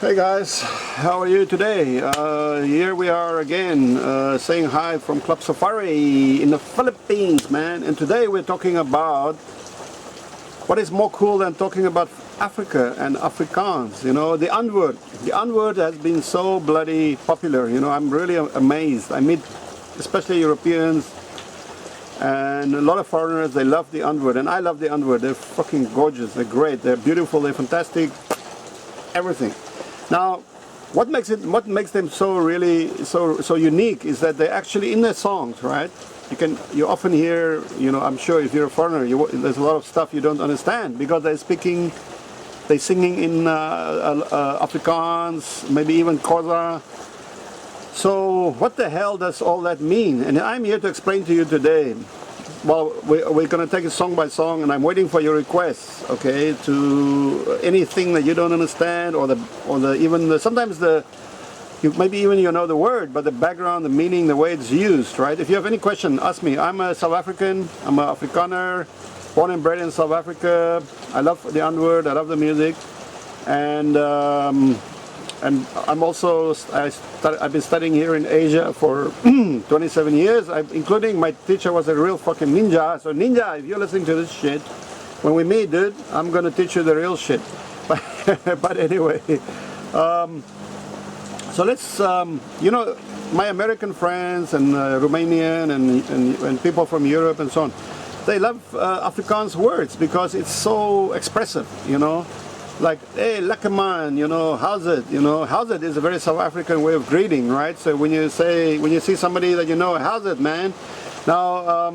Hey guys, how are you today? Here we are again, saying hi from Club Safari in the Philippines, man. And today we're talking about what is more cool than talking about Africa and Afrikaans. You know, the Antwoord. The Antwoord has been so bloody popular. You know, I'm really amazed. I meet especially Europeans and a lot of foreigners. They love the Antwoord, and I love the Antwoord. They're fucking gorgeous. They're great. They're beautiful. They're fantastic. Everything. Now, what makes them so really so unique is that they're actually in their songs, right? You often hear, you know, I'm sure if you're a foreigner, there's a lot of stuff you don't understand because they're singing in Afrikaans, maybe even Xhosa. So what the hell does all that mean? And I'm here to explain to you today. Well, we're going to take it song by song, and I'm waiting for your requests, okay, to anything that you don't understand, sometimes maybe even you know the word, but the background, the meaning, the way it's used, right? If you have any question, ask me. I'm a South African, I'm an Afrikaner, born and bred in South Africa. I love the Antwoord, I love the music, and I'm also, I've been studying here in Asia for 27 years, including my teacher was a real fucking ninja. So ninja, if you're listening to this shit, when we meet, dude, I'm going to teach you the real shit. But anyway, so let's, you know, my American friends and Romanian and people from Europe and so on, they love Afrikaans words because it's so expressive, you know. Like, hey, Lekker man, you know, Howzit, you know. Howzit is a very South African way of greeting, right? So when you see somebody that you know, Howzit, man. Now,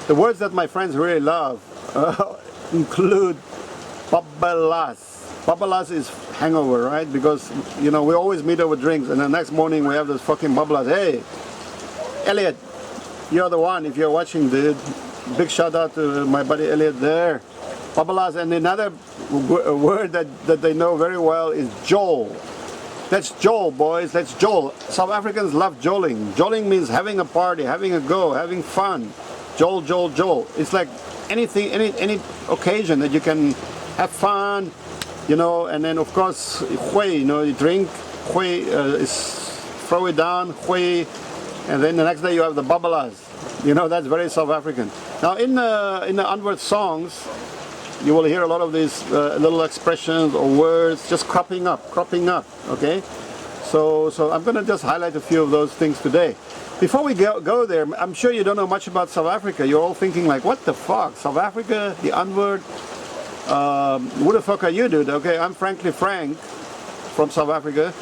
the words that my friends really love include Babbelas. Babbelas is hangover, right? Because, you know, we always meet over drinks, and the next morning we have this fucking Babbelas. Hey, Elliot, you're the one, if you're watching, dude. Big shout out to my buddy Elliot there. Babbelas, and another word that they know very well is jol. That's jol, boys, that's jol. South Africans love joling. Joling means having a party, having a go, having fun. Jol, jol, jol. It's like anything, any occasion that you can have fun, you know, and then of course, gooi, you know, you drink, gooi is throw it down, gooi, and then the next day you have the Babbelas. You know, that's very South African. Now in the Antwoord songs, you will hear a lot of these little expressions or words just cropping up, okay? So I'm going to just highlight a few of those things today. Before we go there, I'm sure you don't know much about South Africa. You're all thinking like, what the fuck? South Africa, the Antwoord, who the fuck are you, dude? Okay, I'm frankly Frank from South Africa.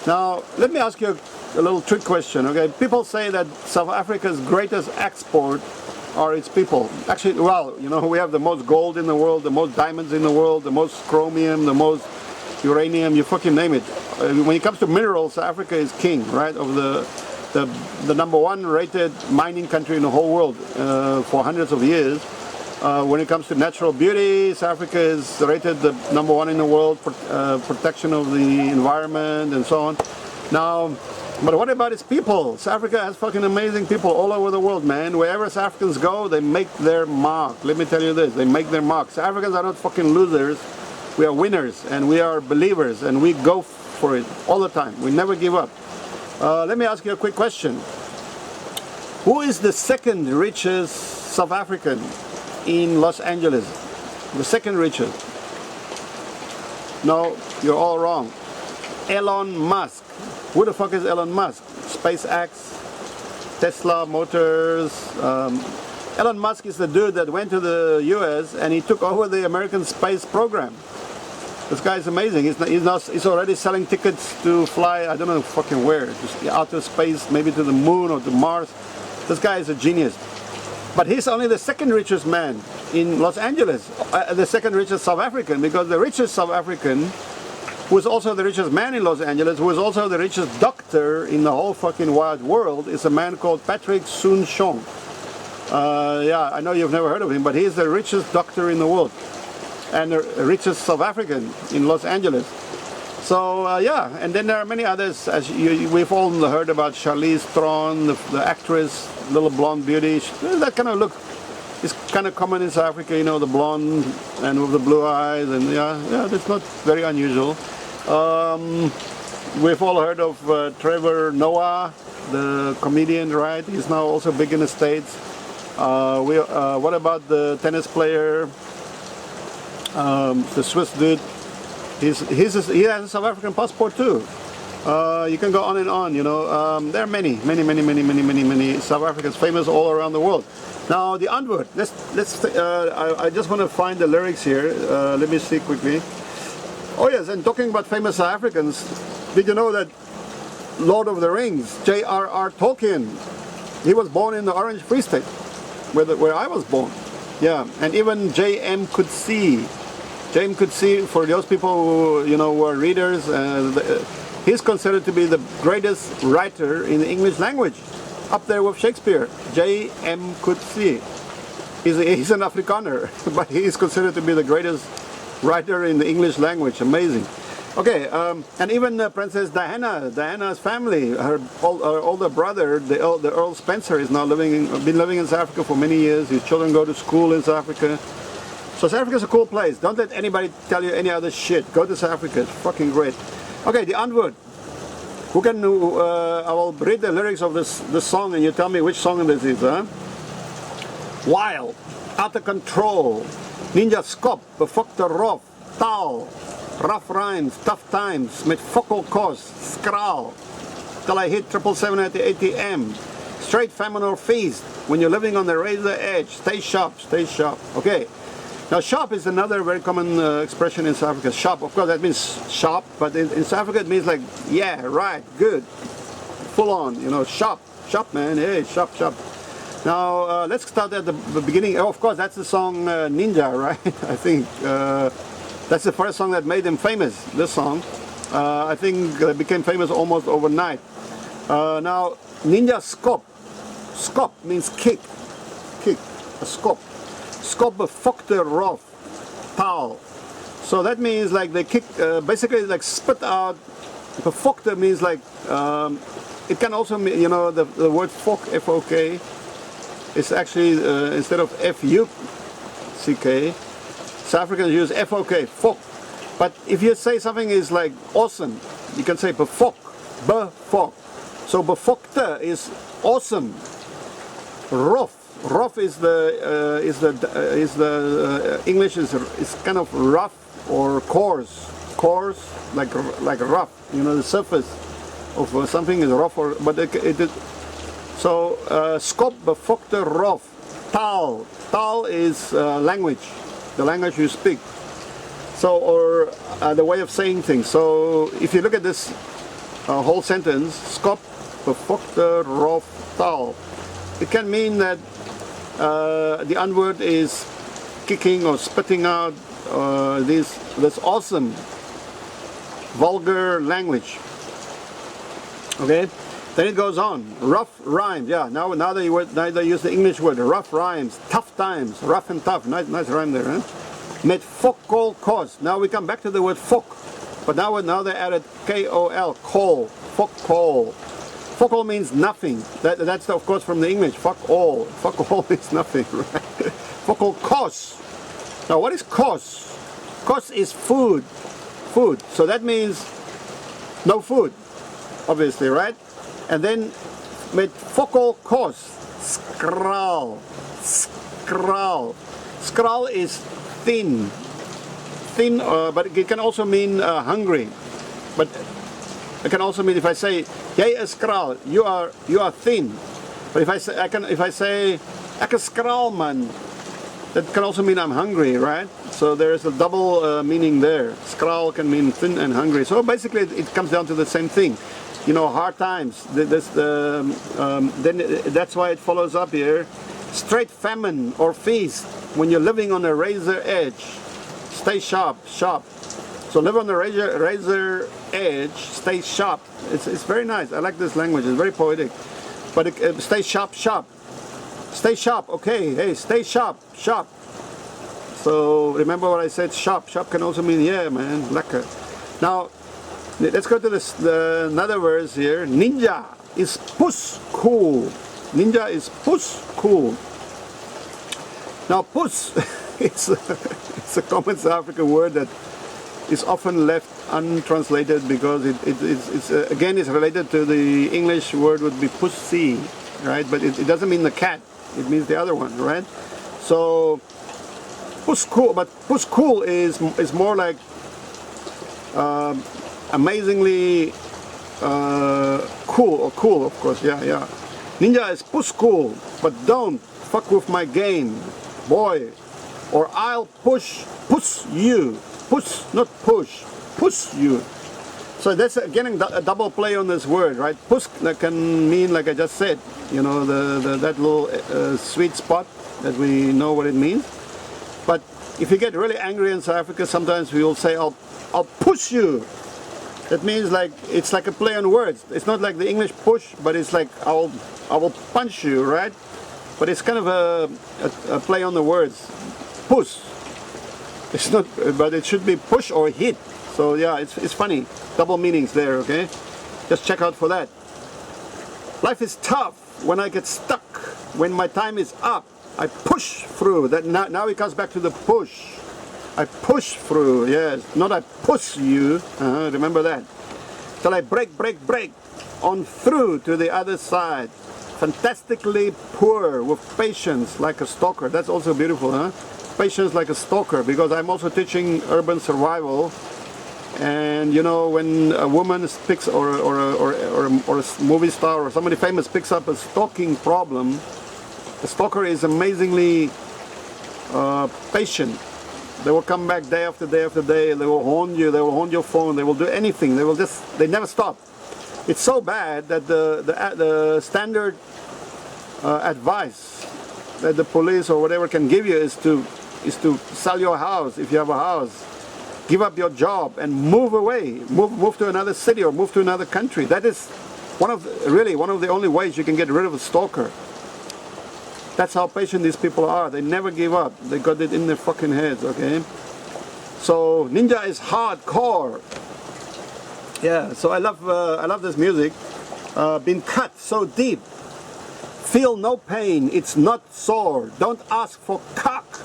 Now, let me ask you a little trick question, okay? People say that South Africa's greatest export are its people. Actually, well, you know, we have the most gold in the world, the most diamonds in the world, the most chromium, the most uranium, you fucking name it. When it comes to minerals, Africa is king, right, of the number one rated mining country in the whole world for hundreds of years. When it comes to natural beauty, South Africa is rated the number one in the world for protection of the environment and so on. Now, but what about its people? South Africa has fucking amazing people all over the world, man. Wherever South Africans go, they make their mark. Let me tell you this, they make their mark. South Africans are not fucking losers. We are winners, and we are believers, and we go for it all the time. We never give up. Let me ask you a quick question. Who is the second richest South African in Los Angeles? The second richest. No, you're all wrong. Elon Musk. Who the fuck is Elon Musk? SpaceX, Tesla Motors. Elon Musk is the dude that went to the US and he took over the American space program. This guy is amazing. He's already selling tickets to fly, I don't know fucking where, just outer space, maybe to the moon or to Mars. This guy is a genius. But he's only the second richest man in Los Angeles, the second richest South African, because the richest South African, who is also the richest man in Los Angeles, who is also the richest doctor in the whole fucking wide world, is a man called Patrick Soon-Shiong. Yeah, I know you've never heard of him, but he is the richest doctor in the world and the richest South African in Los Angeles. So yeah, and then there are many others. As we've all heard about Charlize Theron, the actress, little blonde beauty. That kind of look is kind of common in South Africa, you know, the blonde and with the blue eyes, and yeah, that's not very unusual. We've all heard of Trevor Noah, the comedian, right? He's now also big in the States. What about the tennis player, the Swiss dude? He has a South African passport too. You can go on and on, you know. There are many South Africans famous all around the world. Now the Antwoord. I just want to find the lyrics here. Let me see quickly. Oh yes, and talking about famous South Africans, did you know that Lord of the Rings, J.R.R. Tolkien, he was born in the Orange Free State, where I was born. Yeah, and even J.M. Coetzee. J.M. Coetzee, for those people who, you know, were readers, he's considered to be the greatest writer in the English language, up there with Shakespeare. J.M. Coetzee. He's an Afrikaner, but he is considered to be the greatest writer in the English language. Amazing. Okay, and even Princess Diana's family, her older brother, the Earl Spencer, is now been living in South Africa for many years. His children go to school in South Africa. So South Africa is a cool place. Don't let anybody tell you any other shit. Go to South Africa. It's fucking great. Okay, the Antwoord. I will read the lyrics of this song and you tell me which song this is, huh? Wild, out of control, ninja Skop, Befokte rof, Taal, rough rhymes, tough times, met Fokkol kos, Skraal, till I hit 777 at the ATM, straight famine or feast, when you're living on the razor edge, stay sharp, stay sharp. Okay, now sharp is another very common expression in South Africa. Sharp, of course that means sharp, but in South Africa it means like, yeah, right, good, full on, you know, sharp, man, hey, sharp, sharp. Now, let's start at the beginning. Oh, of course, that's the song Ninja, right? I think that's the first song that made him famous, this song. I think it became famous almost overnight. Now, Ninja Skop. Skop means kick, a skop. Skop Befokte rof, Taal. So that means like they kick, basically like spit out. Befokte means like, it can also mean, you know, the word fok, F-O-K, it's actually, instead of F-U-C-K, South Africans use F-O-K, fok. But if you say something is like awesome, you can say befok, befok. So Befokte is awesome. Rof is the English is kind of rough or coarse, like rough. You know, the surface of something is rough, but so Skop Befokte rof, Taal. Taal is language, the language you speak. So, or the way of saying things. So if you look at this whole sentence, Skop Befokte rof, Taal, it can mean that the Antwoord is kicking or spitting out this awesome vulgar language. Okay, then it goes on. Rough rhymes. Yeah, now they use the English word. Rough rhymes, tough times, rough and tough. Nice rhyme there, huh? Met Fokkol kos. Now we come back to the word fok, but now they added K-O-L, kol, Fokkol. Fokkol means nothing. That's of course from the English. Fuck all. Fuck all means nothing, right? Fokkol kos. Now what is kos? Kos is food. Food. So that means no food, obviously, right? And then met Fokkol kos, Skraal. Skraal. Skraal is thin. Thin, but it can also mean hungry. But it can also mean if I say, "Jy is skraal," you are thin. But if I say, "Ek is skraal man," that can also mean I'm hungry, right? So there is a double meaning there. Skraal can mean thin and hungry. So basically, it comes down to the same thing. You know, hard times. Then that's why it follows up here. Straight famine or feast when you're living on a razor edge. Stay sharp, sharp. So live on the razor edge, stay sharp. It's very nice. I like this language. It's very poetic. But stay sharp, sharp. Stay sharp. Okay, hey, stay sharp, sharp. So remember what I said, sharp. Sharp can also mean, yeah, man, lekker. Now, let's go to another verse here. Ninja is poes cool. Ninja is poes cool. Now, poes, it's a common South African word that is often left untranslated because it's again it's related to the English word would be pussy, right? But it doesn't mean the cat. It means the other one, right? So puss cool, but puss cool is more like amazingly cool, or cool, of course. Yeah. Ninja is puss cool, but don't fuck with my game, boy, or I'll push you. Push, not push you. So that's again a double play on this word, right? Push that can mean, like I just said, you know, that little sweet spot that we know what it means. But if you get really angry in South Africa, sometimes we will say, I'll push you. That means like it's like a play on words. It's not like the English push, but it's like I will punch you, right? But it's kind of a play on the words. Push. It's not, but it should be push or hit. So yeah, it's funny. Double meanings there, okay? Just check out for that. Life is tough when I get stuck. When my time is up, I push through. That now it comes back to the push. I push through, yes. Not I push you. Remember that. Till I break on through to the other side. Fantastically poor with patience like a stalker. That's also beautiful, huh? Patience like a stalker, because I'm also teaching urban survival. And you know, when a woman picks or a movie star or somebody famous picks up a stalking problem, the stalker is amazingly patient. They will come back day after day after day. They will haunt you. They will haunt your phone. They will do anything. They never stop. It's so bad that the standard advice that the police or whatever can give you is to sell your house if you have a house, give up your job and move away, move to another city or move to another country. That is one of the only ways you can get rid of a stalker. That's how patient these people are. They never give up. They got it in their fucking heads, okay? So Ninja is hardcore. Yeah, so I love this music. Been cut so deep. Feel no pain, it's not sore. Don't ask for cock,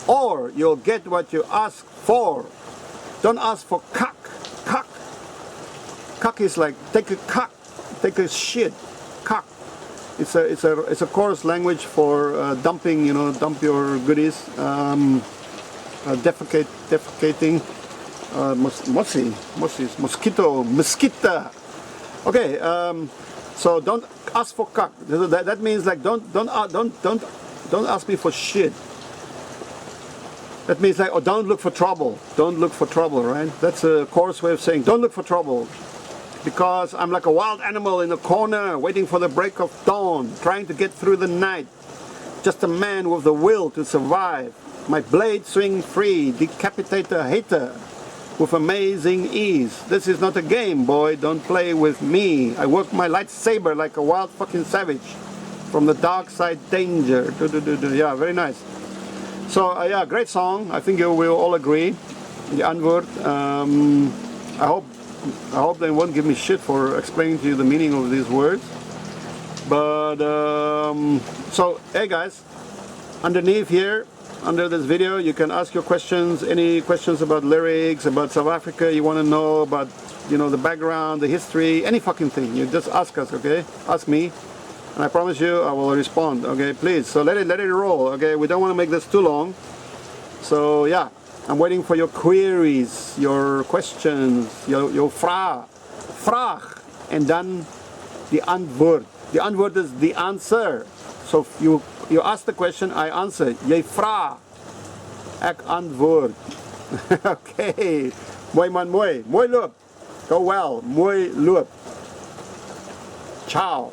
or you'll get what you ask for. Don't ask for cock. Cock is like take a shit. Cock. It's a coarse language for dumping. You know, dump your goodies. Defecating. Mosquito. Okay. So don't ask for cock. That means like don't ask me for shit. That means like, oh, don't look for trouble. Don't look for trouble, right? That's a coarse way of saying don't look for trouble. Because I'm like a wild animal in a corner, waiting for the break of dawn, trying to get through the night. Just a man with the will to survive. My blade swing free, decapitate a hater with amazing ease. This is not a game, boy, don't play with me. I work my lightsaber like a wild fucking savage. From the dark side, danger. Yeah, very nice. So, yeah, great song. I think you will all agree. Die Antwoord. I hope they won't give me shit for explaining to you the meaning of these words. But, so, hey guys, underneath here, under this video, you can ask your questions, any questions about lyrics, about South Africa you want to know, about, you know, the background, the history, any fucking thing. You just ask us, okay? Ask me, and I promise you I will respond, okay? Please, so let it roll, okay? We don't want to make this too long. So, yeah, I'm waiting for your queries, your questions, your vraag, and then the antwoord. The antwoord is the answer. So you ask the question, I answer. Jy vra, ek antwoord. Okay. Mooi man, mooi. Mooi loop. Go well. Mooi loop. Ciao.